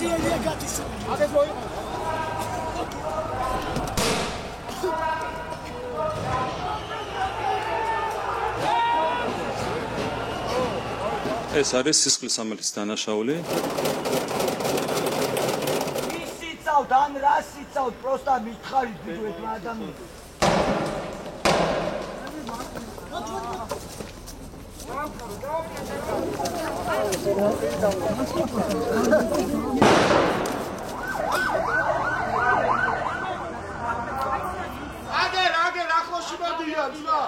გაწიელია გათიშული. აგეთ მოიყო. ეს არის სისხლის სამართლის დანაშაული. ისიცავთ ან რას იცავთ, პროსტა მითხარით ვიდრეთ ადამიანს. აგერ ახლოში მოდიან, ძმა.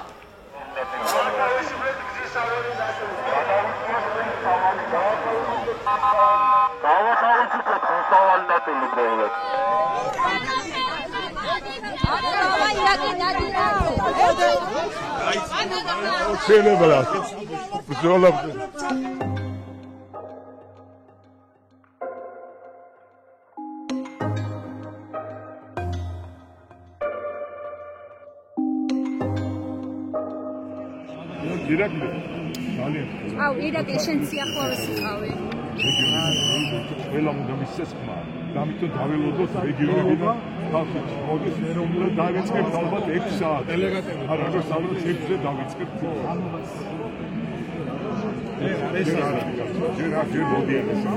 აუ, ირაკლი შენ სიახლოვეს იყავი. ყველა უნდა მისცემა, ამიტომ დაველოდოთ რეგიონებიდან ხალხი მოდის ეროვნულად დავიწყებთ ალბათ 6 საათი. დელეგატები. არა, როგორც ალბათ 6-ზე დავიწყებთ. ეს ჯერ მოდიან ესე.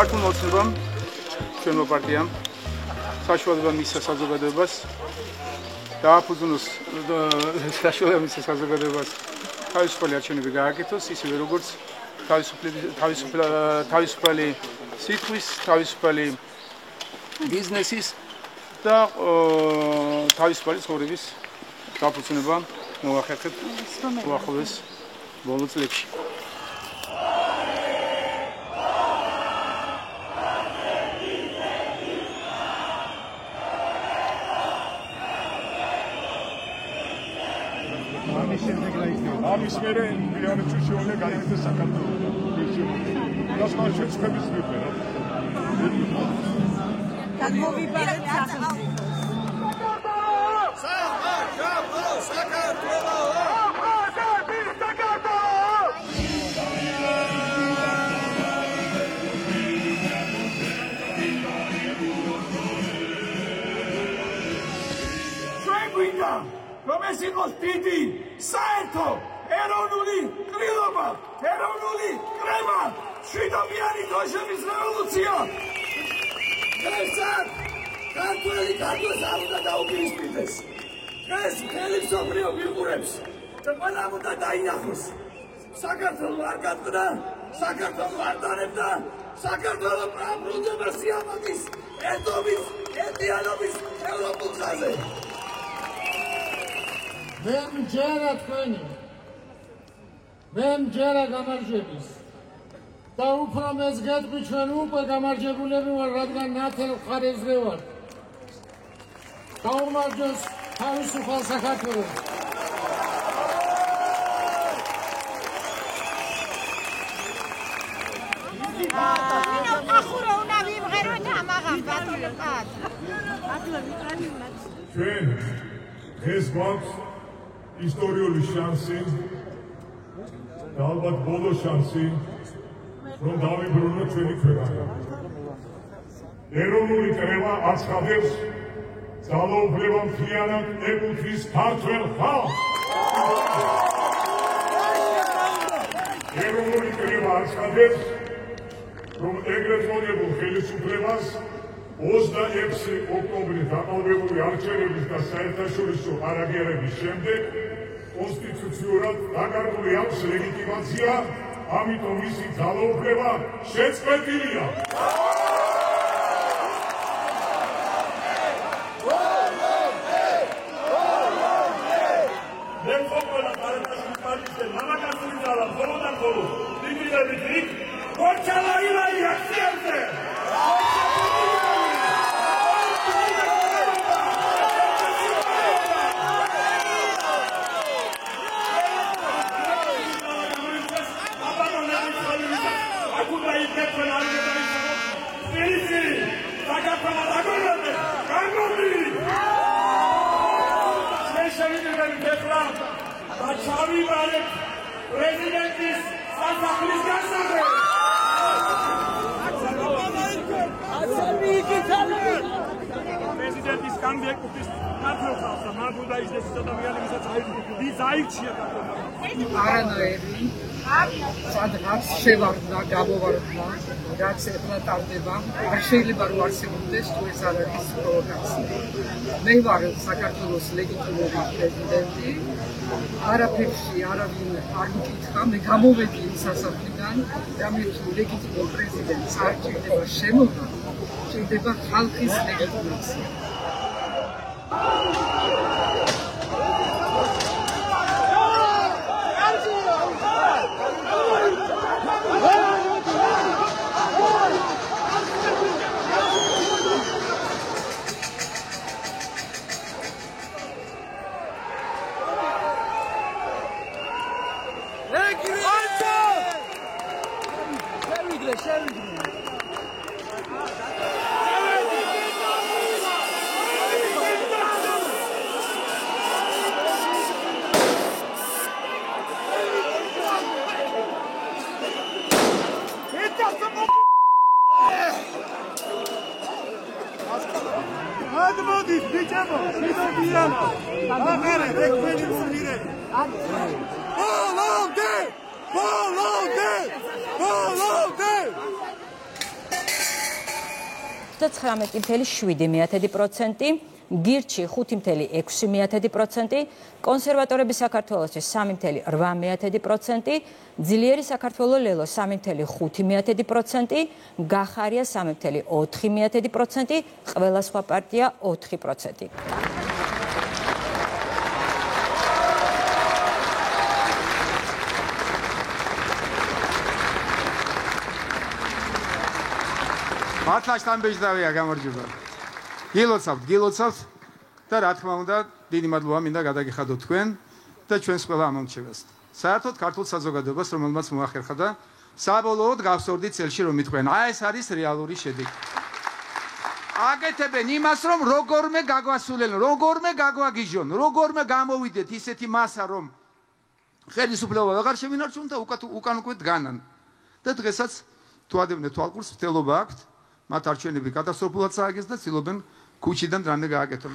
ქართულ მოცნებამ, ჩვენმა პარტიამ საშუალება მისცა საზოგადოებას დააფუძნოს საშუალება მისცა საზოგადოებას თავისუფალი არჩევნები გააკეთოს, ისევე როგორც თავისუფალი სიტყვის, თავისუფალი ბიზნესის და თავისუფალი ცხოვრების დაფუძნება მოახერხეთ უახლოეს ბოლო წლებში. ამის მერე მილიონებში შეუძლია გაიგოს საქართველოს. Das war schön vermisst wird. Dann მოვიბარეთ სახელმწიფო. რომ ეს იყოს დიდი საერთო ეროვნული კრილობა, ეროვნული კრება, შვიდობიანი დროშების რევოლუცია. დღესაც ქართველი ქართულს არ უნდა დაუპირისპირდეს. დღეს მთელი მსოფლიო ვიყურებს და ყველა უნდა დაინახოს. საქართველო არ გაწდა, საქართველო არ დარებდა, საქართველო პრობლემდება სიამაყის, ერთობის, ერთიანობის ევროპულ ხაზზე. მე მჯერა თქვენი, მე მჯერა გამარჯვების და უფრო მეც გეტყვი ჩვენ უკვე გამარჯვებულები ვარ, რადგან ნათელ მხარეზე ვართ. გაუმარჯოს თავისუფალ საქართველოს. ჩვენ დღეს გვაქვს ისტორიული შანსი და ალბათ ბოლო შანსი რომ დავიბრუნოთ ჩვენი ქვეყანა. ეროვნული კრება აცხადებს ძალაუფლება მთლიანად ეკუთვნის ქართველ ხალხს. ეროვნული კრება აცხადებს რომ ეგრეთ წოდებულ ხელისუფლებას 26 ოქტომბრის დაყალბებული არჩევნების და საერთაშორისო არაგერების შემდეგ კონსტიტუციურად დაკარგული აქვს ლეგიტიმაცია ამიტომ მისი ძალაუფლება შეწყვეტილია. პრეზიდენტის კანდიდატის ნაციონალს და მაგუდა ის ადამიანი ვისაც ის აირჩია არანაირი სადღაც შევარდნა გამოვარდნა რაც ეხლა ტარდება არ შეიძლება რომ არსებობდეს თუ ეს არ არის პროვოკაცია მე ვარ საქართველოს ლეგიტიმური პრეზიდენტი არაფერში არავინ არ მკითხა მე გამოვედი იმ სასახლიდან და მე ლეგიტიმურ პრეზიდენტს არ ჭირდება შემოვნა ჭირდება ხალხის ლეგიტიმაცია გირჩი 5.6%, კონსერვატორები საქართველოსთვის 3.8%, ძლიერი საქართველო ლელო 3.5%, გახარია 3.4%, ყველა სხვა პარტია 4%. მართლა შთამბეჭდავია გამარჯობა. გილოცავთ და რა თქმა უნდა დიდი მადლობა მინდა გადაგიხადოთ თქვენ და ჩვენს ყველა ამომრჩევას. საერთოდ ქართულ საზოგადოებას რომელმაც მოახერხა და საბოლოოდ გავსორდით წელში რომ მიტყვენ. ეს არის რეალური შედეგი. აკეთებენ იმას რომ როგორმე გაგვასულენ, როგორმე გაგვაგიჟონ, როგორმე გამოვიდეთ ისეთი მასა რომ ხელისუფლება აღარ შევინარჩუნ და უკან უკვე დგანან. და დღესაც თუ ადევნე თვალყურს მცდელობა აქვთ, მათ არჩევნები კატასტროფულად წააგეს და ცდილობენ ქუჩიდან რამე გააკეთონ.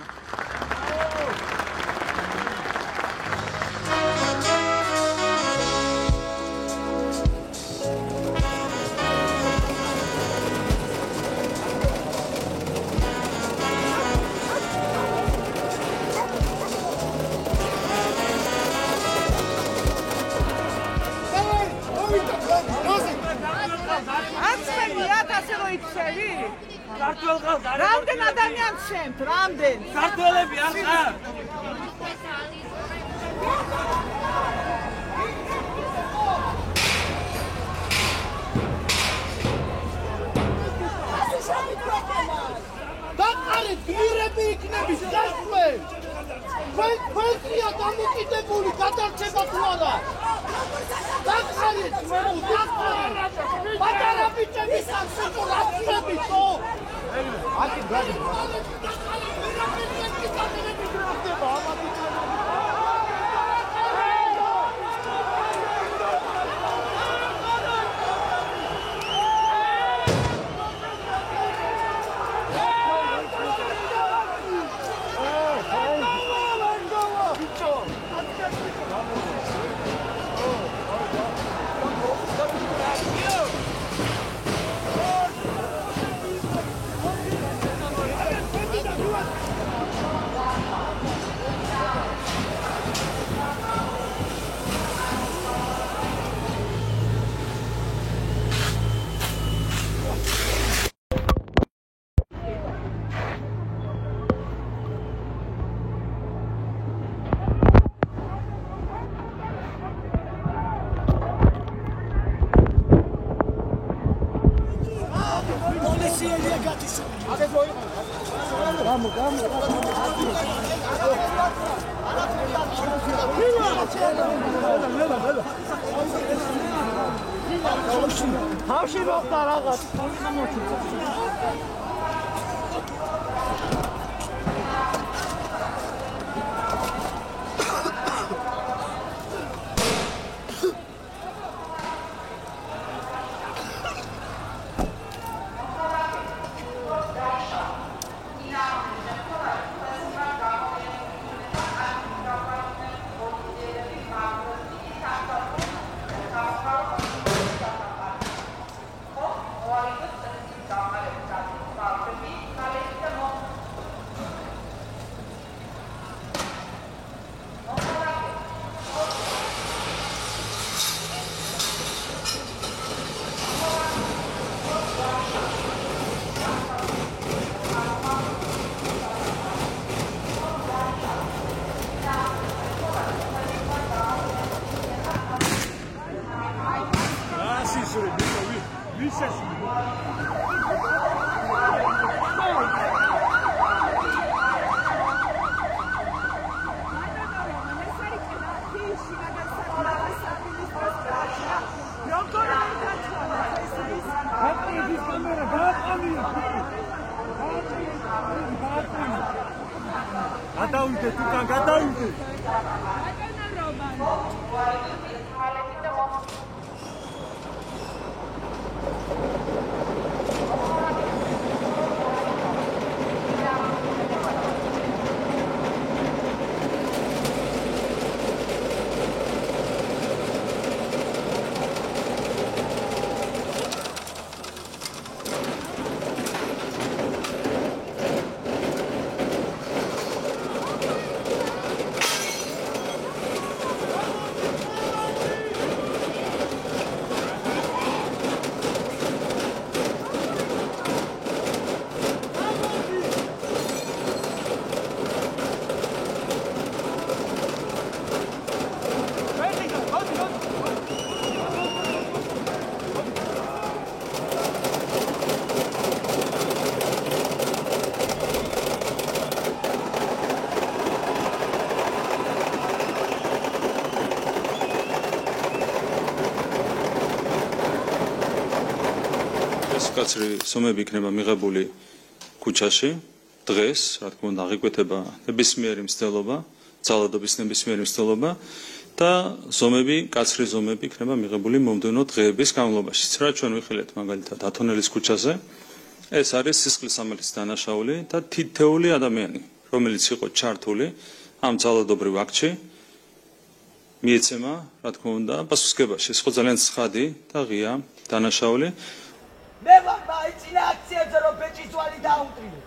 რამდენ ადამიანს შემთ? რამდენ? ქართველები არ ხარ? დაყარეთ გმირები იქნების გასვლენ! თქვენია დამოკიდებული გადარჩება თუ არა? დაყარეთ პატარა ბიჭები სამსახო რაცდებითო! აკი გადი ხასიათია გათისული. თავში მოხდა რაღაც. გადავიდე თუკან გადავიდე კაცრი სომები იქნება მიღებული ქუჩაში დღეს, რა თქმა უნდა, აღიკვეთება ნებისმიერი მცდელობა, ძალადობის ნებისმიერი მცდელობა და ზომები, კაცრი ზომები იქნება მიღებული მომდევნო დღეების განმავლობაში. რა ჩვენ ვიხილეთ მაგალითად ათონელის ქუჩაზე, ეს არის სისხლის სამართლის დანაშაული და თითეული ადამიანი, რომელიც იყო ჩართული ამ ძალადობრივ აქტში, მიეცემა, რა თქმა უნდა, პასუხისმგებაში. ეს ხო ძალიან ცხადი და ღია დანაშაული. მე ვარ მაიცინა აქციაზე რომ ბეჭის ვალი დაუტრიო.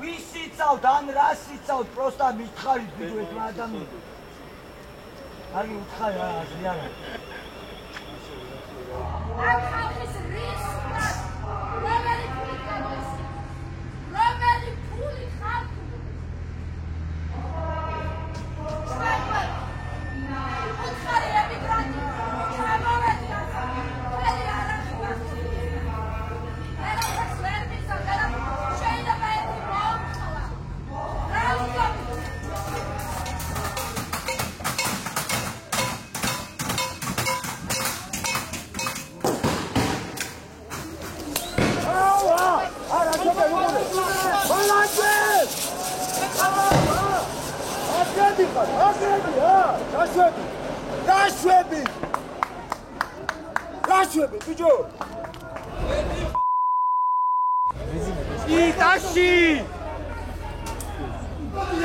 ვისიცავთ ან რას იცავთ პროსტა მითხარით ვიდოეთ რა ადამიანს. აი უთხარ რა ზიანა. ამ ხალხის რისკად რომელი ფული გამოის? რომელი ფული ხალხი? გაშვები, ბიჭო! იტაში!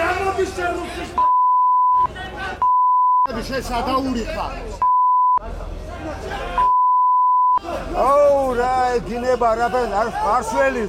ამოდი შერუხის შესადაურიხა. აუ რა დინება რა არსველი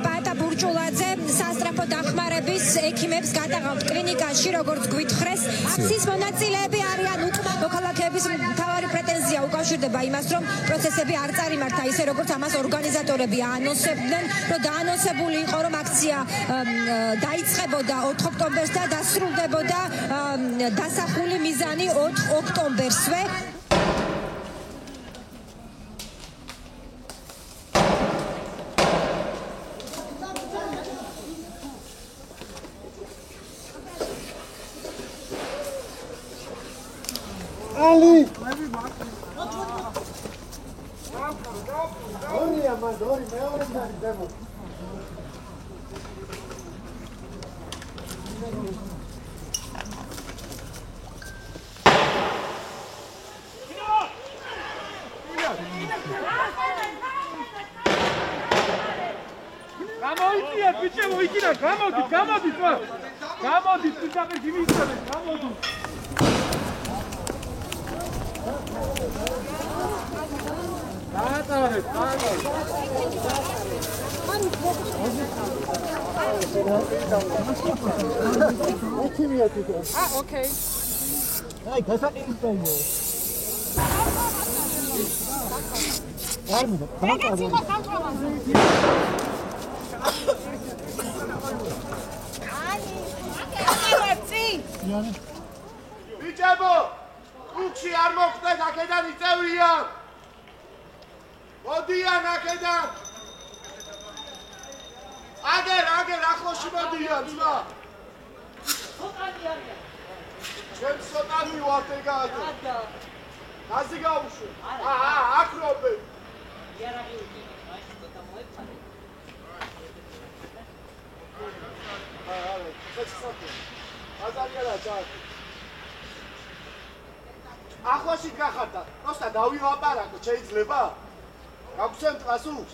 ბატა ბურჯულაძე სასტრაფო დახმარების ექიმებს გადაღავთ კლინიკაში, როგორც გვითხრეს. აქციის მონაწილეები არიან უკმა მოქალაქეების მთავარი პრეტენზია უკავშირდება იმას, რომ პროცესები არ წარიმართა ისე, როგორც ამას ორგანიზატორები აანონსებდნენ, რომ დაანონსებული იყო, რომ აქცია დაიწყებოდა 4 ოქტომბერს და დასრულდებოდა დასახული მიზანი 4 ოქტომბერსვე. Ali! გამოიწიეთ ბიჭებო, იქიდან გამოდით, გამოდით ხო? გამოდით, თუნდაც იმისწრებს, გამოდით. დაატარეთ, დაატარეთ. Okay. Hey, გასაყიდო. ბიჭებო, უქში არ მოხდეთ, აქედან იწევრიან. მოდიან აქედან. აგერ ახლოში მოდიან, ძმა. ჩვენ სოტანი ვართ ეგად. გაზი გაუშვე. აქ რობე. იარაღი უკი, მაშინ ცოტა მოეფარე. ახლოში გახარდა, პროსტა დავივაპარაკო, შეიძლება? გაგვცემ ტრასუს?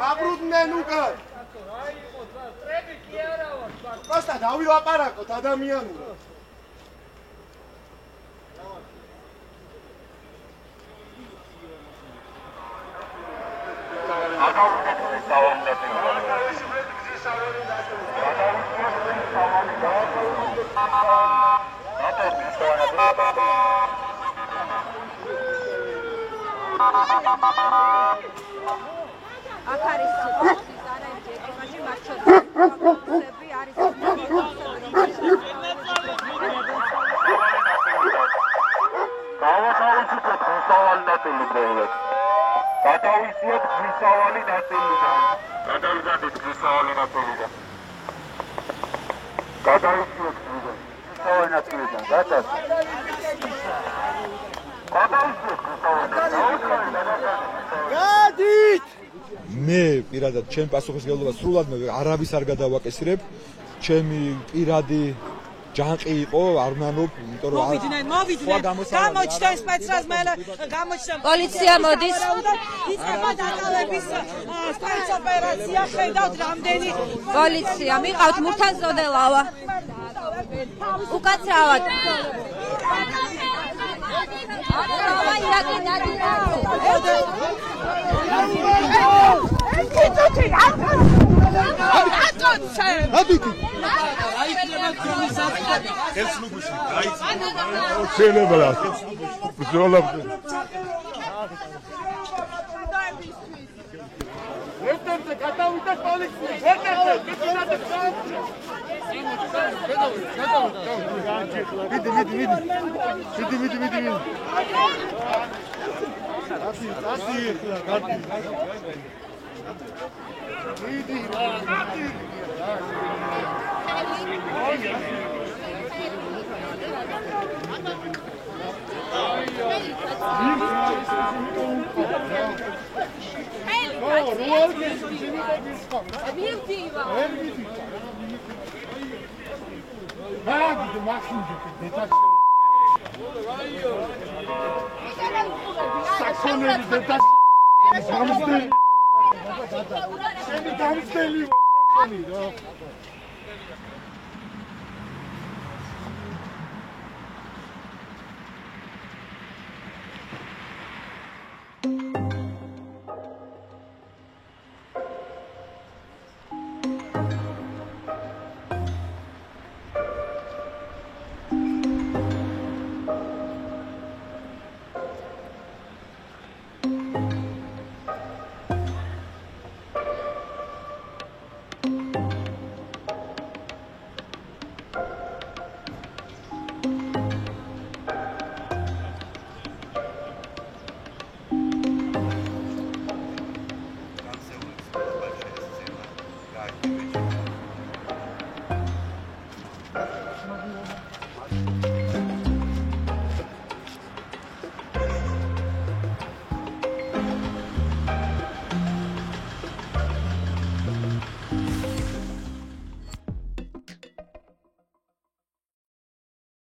აბრუდნენ უკან. ტრები კი არა ვარ. პროსტა დავივაპარაკოთ ადამიანურად. აქ არის არაერთი ეკიპაჟი მარშრუტები არის გავათავისუფლოთ მისავალი ნაწილიდან. გადავისიოთ მისავალი ნაწილიდან. გადავიდეთ მისავალი ნაწილიდან. გადავისიოთ მისავალი ნაწილიდან. გადით! მე პირადად ჩემ პასუხისმგებლობას სრულად მე არავის არ გადავაკისრებ. ჩემი პირადი ჯანყი იყო, არ ვნანობ, იმიტომ რომ მოვიდნენ. გამოჩნდა სპეცრაზმელი, გამოჩნდა. პოლიცია მოდის. იწყება დაკავების სპეცოპერაცია, ხედავთ რამდენი პოლიცია მიყავთ მურთან ზოდელავა. უკაცრავად.